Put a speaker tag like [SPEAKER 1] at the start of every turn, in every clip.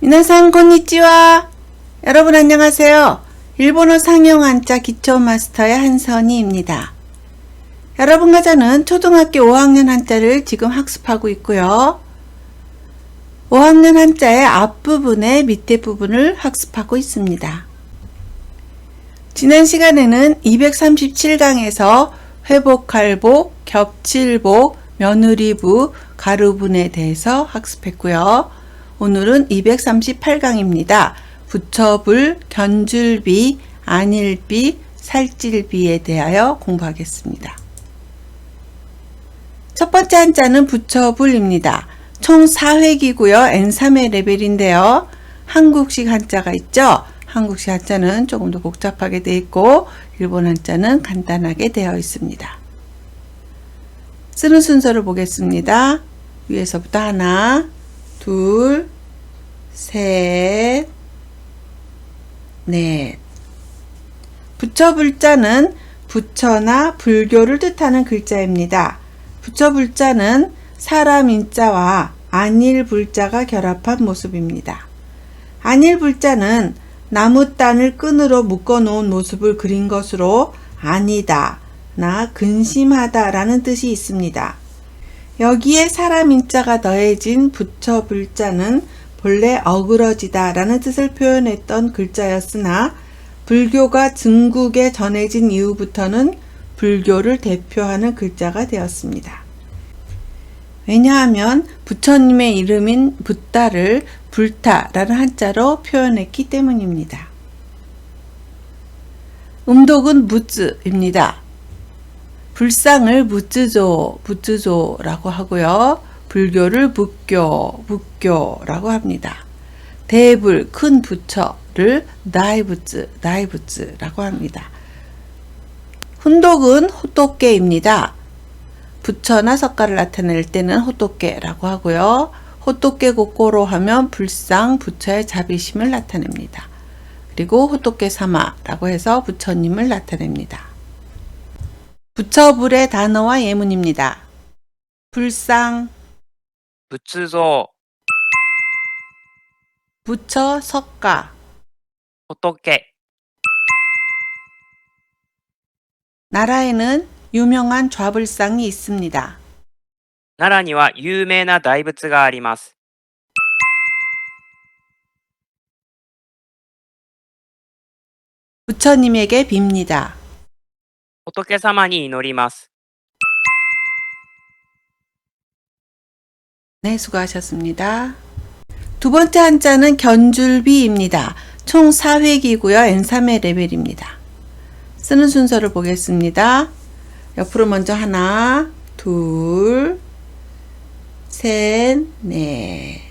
[SPEAKER 1] 미나상 konnichiwa. 여러분 안녕하세요. 일본어 상용 한자 기초 마스터의 한선희입니다. 여러분과 저는 초등학교 5학년 한자를 지금 학습하고 있고요. 5학년 한자의 앞부분의 밑에 부분을 학습하고 있습니다. 지난 시간에는 237강에서 회복-할복, 겹칠복, 며느리부, 가루분에 대해서 학습했고요. 오늘은 238강입니다. 붙여불, 견줄비, 안일비, 살찔비에 대하여 공부하겠습니다. 첫 번째 한자는 붙여불입니다. 총 4획이고요. N3의 레벨인데요. 한국식 한자가 있죠. 한국식 한자는 조금 더 복잡하게 되어 있고 일본 한자는 간단하게 되어 있습니다. 쓰는 순서를 보겠습니다. 위에서부터 하나, 둘, 셋, 넷. 붙여불자는 부처나 불교를 뜻하는 글자입니다. 붙여불자는 사람 인자와 안일불자가 결합한 모습입니다. 안일불자는 나무단을 끈으로 묶어 놓은 모습을 그린 것으로 아니다, 나 근심하다 라는 뜻이 있습니다. 여기에 사람 인자가 더해진 붙여불자는 본래 어그러지다 라는 뜻을 표현했던 글자였으나 불교가 중국에 전해진 이후부터는 불교를 대표하는 글자가 되었습니다. 왜냐하면 부처님의 이름인 붓다를 불타라는 한자로 표현했기 때문입니다. 음독은 무즈입니다. 불상을 무즈조라고 하고요. 불교를 북교라고 합니다. 대불, 큰 부처를 다이부즈라고 합니다. 훈독은 호토케입니다. 부처나 석가를 나타낼 때는 호토케라고 하고요. 호토케 고코로 하면 불상, 부처의 자비심을 나타냅니다. 그리고 호토케 사마라고 해서 부처님을 나타냅니다. 붙여불의 단어와 예문입니다. 불상,
[SPEAKER 2] 仏像、
[SPEAKER 1] 부처, 석가.
[SPEAKER 2] 仏、
[SPEAKER 1] 나라에는 유명한 좌불상이 있습니다.
[SPEAKER 2] 奈良には有名な大仏があります。
[SPEAKER 1] 부처님에게 빕니다.
[SPEAKER 2] 仏様に祈ります。
[SPEAKER 1] 네, 수고하셨습니다. 두 번째 한자는 견줄비입니다. 총 4획이고요. N3의 레벨입니다. 쓰는 순서를 보겠습니다. 옆으로 먼저 하나, 둘, 셋, 넷.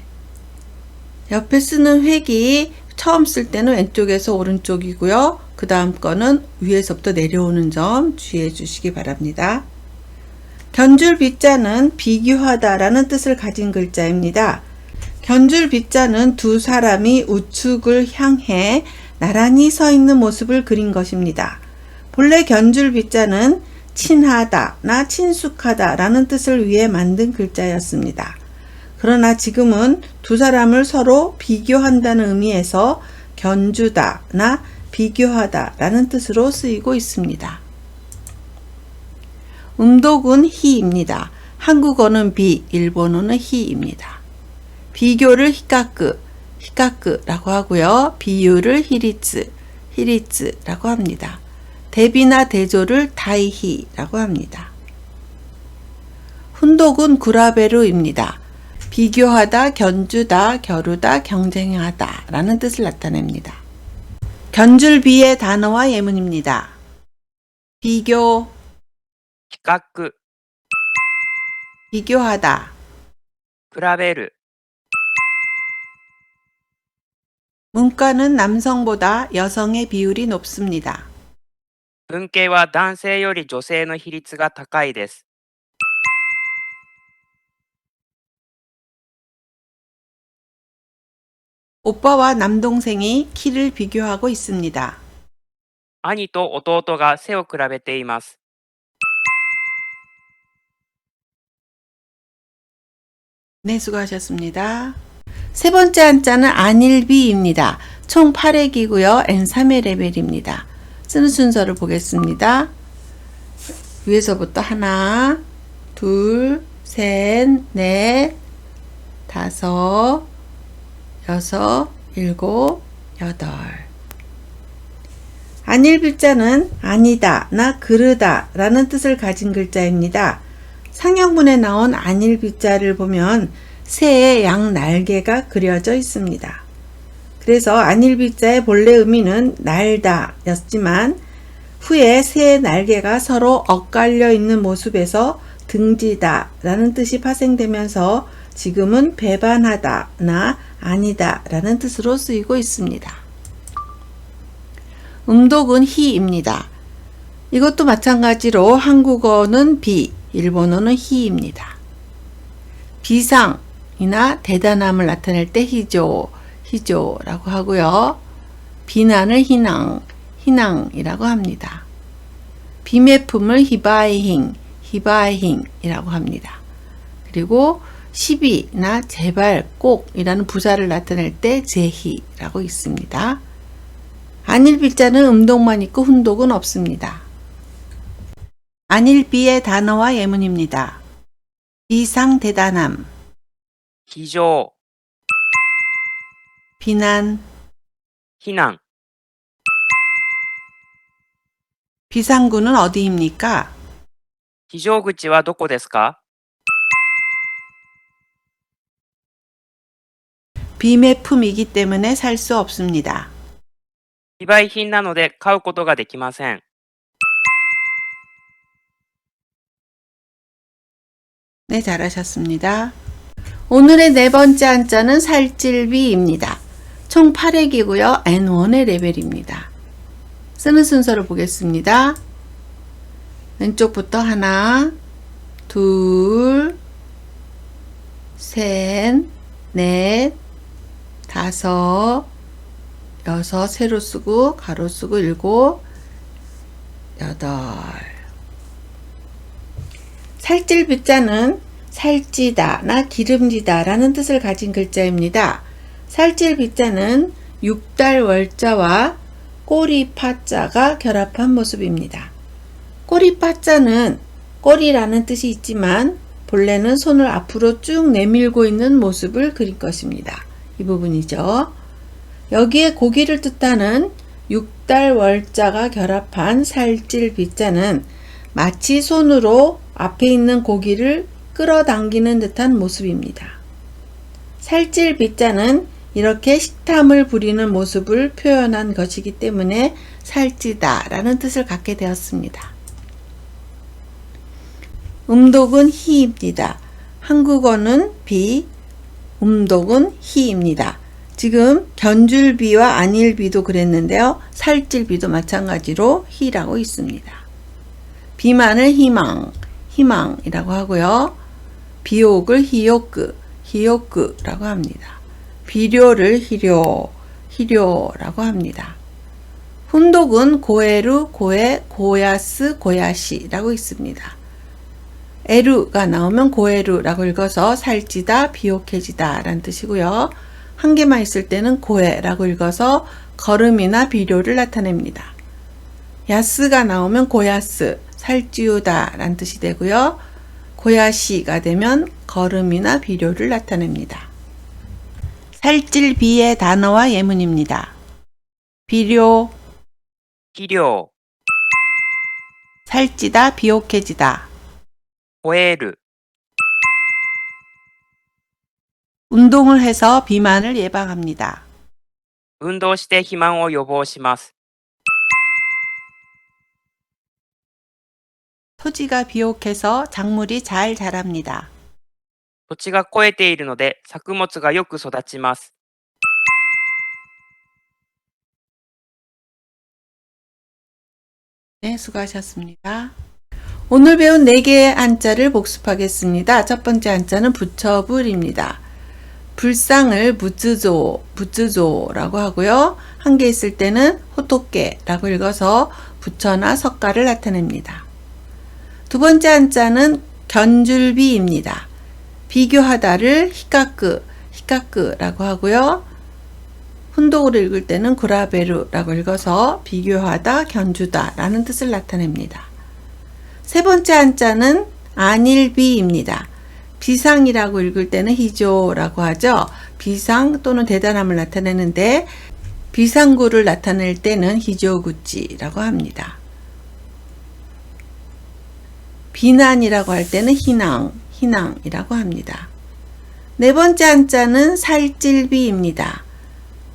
[SPEAKER 1] 옆에 쓰는 획이 처음 쓸 때는 왼쪽에서 오른쪽이고요. 그 다음 거는 위에서부터 내려오는 점 주의해 주시기 바랍니다. 견줄비자는 비교하다 라는 뜻을 가진 글자입니다. 견줄비자는 두 사람이 우측을 향해 나란히 서 있는 모습을 그린 것입니다. 본래 견줄비자는 친하다, 나 친숙하다 라는 뜻을 위해 만든 글자였습니다. 그러나 지금은 두 사람을 서로 비교한다는 의미에서 견주다, 나 비교하다 라는 뜻으로 쓰이고 있습니다. 음독은 히입니다. 한국어는 비, 일본어는 히입니다. 비교를 히카크라고 하고요. 비유를 히리츠라고 합니다. 대비나 대조를 다이히라고 합니다. 훈독은 구라베루입니다. 비교하다, 견주다, 겨루다, 경쟁하다 라는 뜻을 나타냅니다. 견줄비의 단어와 예문입니다. 비교,
[SPEAKER 2] 比較、
[SPEAKER 1] 비교하다,
[SPEAKER 2] 比べる、
[SPEAKER 1] 문과는 남성보다 여성의 비율이 높습니다.
[SPEAKER 2] 文系は男性より女性の比率が高いです。
[SPEAKER 1] 오빠와 남동생이 키를 비교하고 있습니다.
[SPEAKER 2] 兄と弟が背を比べています。
[SPEAKER 1] 네, 수고하셨습니다. 세 번째 한자는 안일비입니다. 총 8획이고요. N3의 레벨입니다. 쓰는 순서를 보겠습니다. 위에서부터 하나, 둘, 셋, 넷, 다섯, 여섯, 일곱, 여덟. 안일비자는 아니다, 나 그르다 라는 뜻을 가진 글자입니다. 상형문에 나온 안일비자를 보면 새의 양 날개가 그려져 있습니다. 그래서 안일비자의 본래 의미는 날다 였지만 후에 새의 날개가 서로 엇갈려 있는 모습에서 등지다 라는 뜻이 파생되면서 지금은 배반하다 나 아니다 라는 뜻으로 쓰이고 있습니다. 음독은 히입니다. 이것도 마찬가지로 한국어는 비, 일본어는 히입니다. 비상이나 대단함을 나타낼 때 히조라고 하고요. 비난을 희낭이라고 합니다. 비매품을 히바이힝이라고 합니다. 그리고 시비나 제발 꼭이라는 부사를 나타낼 때 제히라고 있습니다. 안일비자는 음독만 있고 훈독은 없습니다. 안일비의 단어와 예문입니다. 비상대단함,
[SPEAKER 2] 非常、
[SPEAKER 1] 비난,
[SPEAKER 2] 非難、
[SPEAKER 1] 비상구는 어디입니까?
[SPEAKER 2] 非常口はどこですか？
[SPEAKER 1] 비매품이기 때문에 살 수 없습니다.
[SPEAKER 2] 非売品なので買うことができません。
[SPEAKER 1] 네, 잘하셨습니다. 오늘의 네 번째 한자는 살찔비입니다. 총 8획이고요. N1의 레벨입니다. 쓰는 순서를 보겠습니다. 왼쪽부터 하나, 둘, 셋, 넷, 다섯, 여섯, 세로 쓰고 가로 쓰고 일곱, 여덟. 살찔비자는 살찌다 나 기름지다 라는 뜻을 가진 글자입니다. 살찔비자는 육달 월자와 꼬리 파자가 결합한 모습입니다. 꼬리 파자는 꼬리라는 뜻이 있지만 본래는 손을 앞으로 쭉 내밀고 있는 모습을 그린 것입니다. 이 부분이죠. 여기에 고기를 뜻하는 육달 월자가 결합한 살찔비자는 마치 손으로 앞에 있는 고기를 끌어당기는 듯한 모습입니다. 살찔비자는 이렇게 식탐을 부리는 모습을 표현한 것이기 때문에 살찌다 라는 뜻을 갖게 되었습니다. 음독은 히입니다. 한국어는 비, 음독은 히입니다. 지금 견줄비와 안일비도 그랬는데요. 살찔비도 마찬가지로 히라고 있습니다. 비만을 희망이라고 하고요. 비옥을 히요크라고 합니다. 비료를 희료라고 합니다. 훈독은 고에루, 고야스, 고야시라고 있습니다. 에루가 나오면 고에루라고 읽어서 살찌다, 비옥해지다 라는 뜻이고요. 한 개만 있을 때는 고에라고 읽어서 걸음이나 비료를 나타냅니다. 야스가 나오면 고야스, 살찌우다 라는 뜻이 되고요. 고야시가 되면 걸음이나 비료를 나타냅니다. 살찔비의 단어와 예문입니다. 비료,
[SPEAKER 2] 肥料、
[SPEAKER 1] 살찌다, 비옥해지다.
[SPEAKER 2] 超える、
[SPEAKER 1] 운동을 해서 비만을 예방합니다.
[SPEAKER 2] 運動して肥満を予防します。
[SPEAKER 1] 토지가 비옥해서 작물이 잘 자랍니다.
[SPEAKER 2] 土地が肥えているので作物がよく育ちます。
[SPEAKER 1] 네, 수고하셨습니다. 오늘 배운 4개의 한자를 복습하겠습니다. 첫 번째 한자는 부처불입니다. 불상을 부쯔조라고 하고요. 한 개 있을 때는 호토케라고 읽어서 부처나 석가를 나타냅니다. 두 번째 한자는 견줄비입니다. 비교하다를 히카크라고 하고요. 훈독으로 읽을 때는 구라베루라고 읽어서 비교하다, 견주다 라는 뜻을 나타냅니다. 세 번째 한자는 안일비입니다. 비상이라고 읽을 때는 히조라고 하죠. 비상 또는 대단함을 나타내는데 비상구를 나타낼 때는 히조구치라고 합니다. 비난이라고 할 때는 희낭이라고 합니다. 네 번째 한자는 살찔비입니다.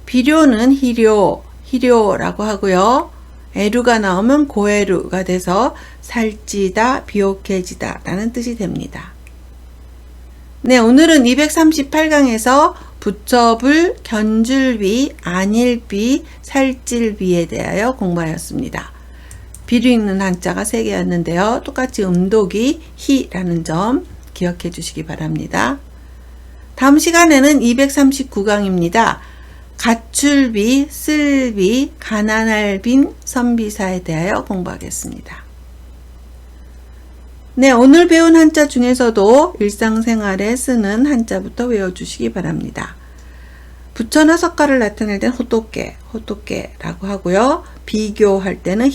[SPEAKER 1] 비료는 희료라고 하고요. 에루가 나오면 고에루가 돼서 살찌다, 비옥해지다 라는 뜻이 됩니다. 네, 오늘은 238강에서 부처불, 견줄비, 안일비, 살찔비에 대하여 공부하였습니다. 비로 읽는 한자가 3개였는데요. 똑같이 음독이 히라는 점 기억해 주시기 바랍니다. 다음 시간에는 239강입니다. 가출비, 쓸비, 가난할 빈, 선비사에 대하여 공부하겠습니다. 네, 오늘 배운 한자 중에서도 일상생활에 쓰는 한자부터 외워주시기 바랍니다. 부처나 석가를 나타낼 때는 호토케라고 하고요. 비교할 때는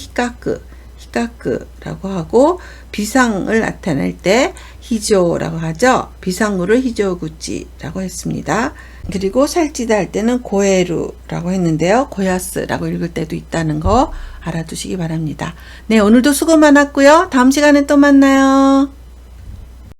[SPEAKER 1] 히카크라고 하고 비상을 나타낼 때 히조라고 하죠. 비상구를 히조구치라고 했습니다. 그리고 살찌다 할 때는 고에루라고 했는데요. 고야스라고 읽을 때도 있다는 거 알아두시기 바랍니다. 네, 오늘도 수고 많았고요. 다음 시간에 또 만나요.